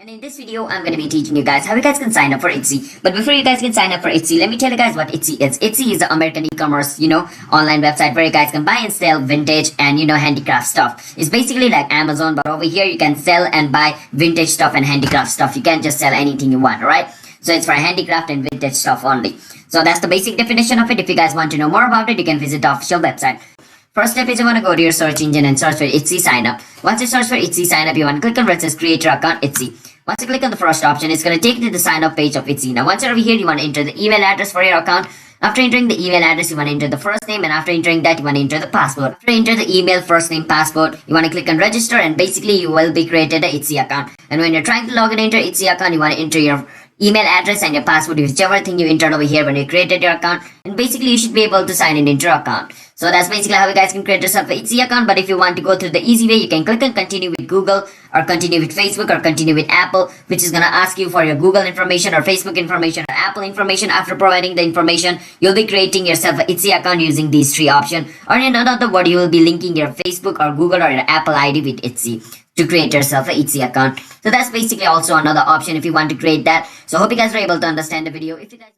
And in this video, I'm going to be teaching you guys how you guys can sign up for Etsy. But before you guys can sign up for Etsy, let me tell you guys what Etsy is. Etsy is the American e-commerce, online website where you guys can buy and sell vintage and, handicraft stuff. It's basically like Amazon, but over here you can sell and buy vintage stuff and handicraft stuff. You can't just sell anything you want, alright? So it's for handicraft and vintage stuff only. So that's the basic definition of it. If you guys want to know more about it, you can visit the official website. First step is you want to go to your search engine and search for Etsy sign up. Once you search for Etsy sign up, you want to click on where it says create your account Etsy. Once you click on the first option, it's going to take you to the sign up page of Etsy. Now once you're over here, you want to enter the email address for your account. After entering the email address, you want to enter the first name, and after entering that, you want to enter the password. After enter the email, first name, password, you want to click on register, and basically you will be created an Etsy account. And when you're trying to log in into Etsy account, you want to enter your email address and your password, whichever thing you entered over here when you created your account, and basically you should be able to sign in into your account. So that's basically how you guys can create yourself an Etsy account. But if you want to go through the easy way, you can click on continue with Google or continue with Facebook or continue with Apple, which is going to ask you for your Google information or Facebook information or Apple information. After providing the information, you'll be creating yourself an Etsy account using these three options. Or in another word, you will be linking your Facebook or Google or your Apple ID with Etsy to create yourself an Etsy account. So that's basically also another option if you want to create that. So hope you guys were able to understand the video. If you guys